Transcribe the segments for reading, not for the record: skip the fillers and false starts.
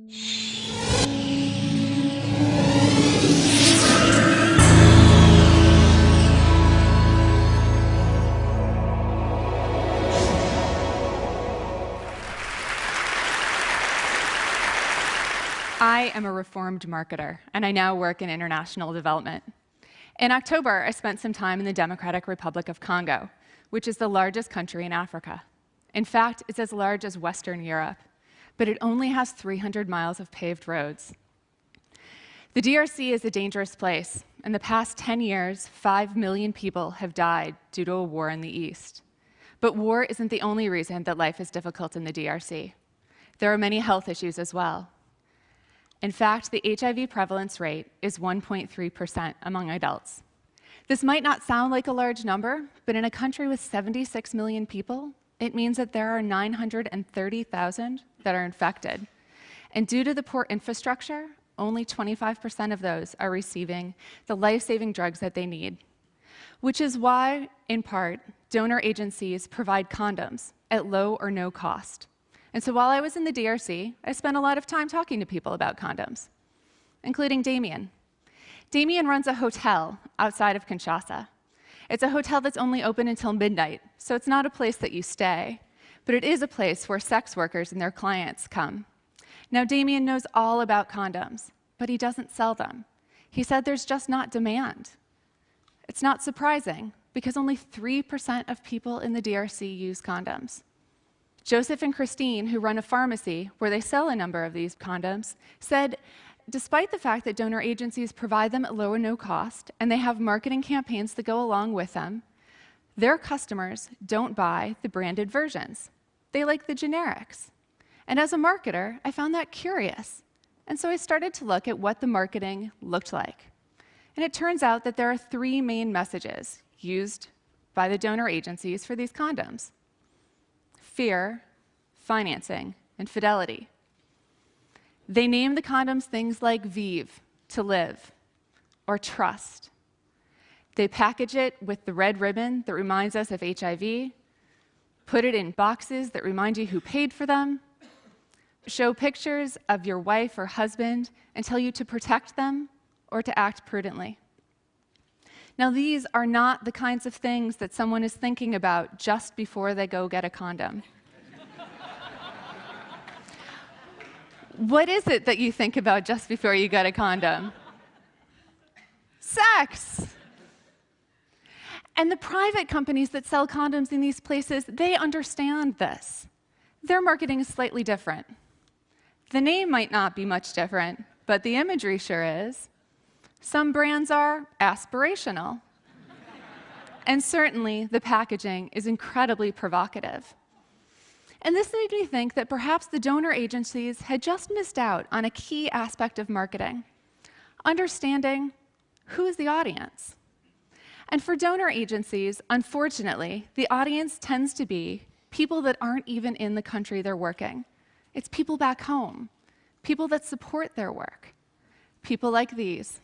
I am a reformed marketer, and I now work in international development. In October, I spent some time in the Democratic Republic of Congo, which is the largest country in Africa. In fact, it's as large as Western Europe, but it only has 300 miles of paved roads. The DRC is a dangerous place. In the past 10 years, 5 million people have died due to a war in the East. But war isn't the only reason that life is difficult in the DRC. There are many health issues as well. In fact, the HIV prevalence rate is 1.3% among adults. This might not sound like a large number, but in a country with 76 million people, it means that there are 930,000 that are infected. And due to the poor infrastructure, only 25% of those are receiving the life-saving drugs that they need. Which is why, in part, donor agencies provide condoms at low or no cost. And so while I was in the DRC, I spent a lot of time talking to people about condoms, including Damien. Damien runs a hotel outside of Kinshasa. It's a hotel that's only open until midnight, so it's not a place that you stay, but it is a place where sex workers and their clients come. Now, Damien knows all about condoms, but he doesn't sell them. He said there's just not demand. It's not surprising, because only 3% of people in the DRC use condoms. Joseph and Christine, who run a pharmacy where they sell a number of these condoms, said, despite the fact that donor agencies provide them at low or no cost, and they have marketing campaigns that go along with them, their customers don't buy the branded versions. They like the generics. And as a marketer, I found that curious. And so I started to look at what the marketing looked like. And it turns out that there are 3 main messages used by the donor agencies for these condoms: fear, financing, and fidelity. They name the condoms things like Vive, to live, or trust. They package it with the red ribbon that reminds us of HIV, put it in boxes that remind you who paid for them, show pictures of your wife or husband and tell you to protect them or to act prudently. Now, these are not the kinds of things that someone is thinking about just before they go get a condom. What is it that you think about just before you get a condom? Sex! And the private companies that sell condoms in these places, they understand this. Their marketing is slightly different. The name might not be much different, but the imagery sure is. Some brands are aspirational. And certainly, the packaging is incredibly provocative. And this made me think that perhaps the donor agencies had just missed out on a key aspect of marketing: understanding who is the audience. And for donor agencies, unfortunately, the audience tends to be people that aren't even in the country they're working. It's people back home, people that support their work, people like these.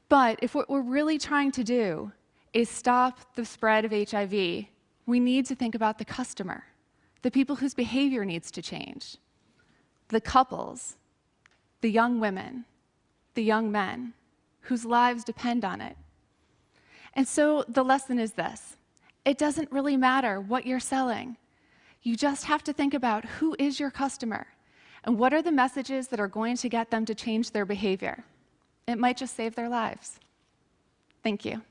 But if what we're really trying to do is stop the spread of HIV, we need to think about the customer, the people whose behavior needs to change, the couples, the young women, the young men, whose lives depend on it. And so the lesson is this: it doesn't really matter what you're selling. You just have to think about who is your customer and what are the messages that are going to get them to change their behavior. It might just save their lives. Thank you.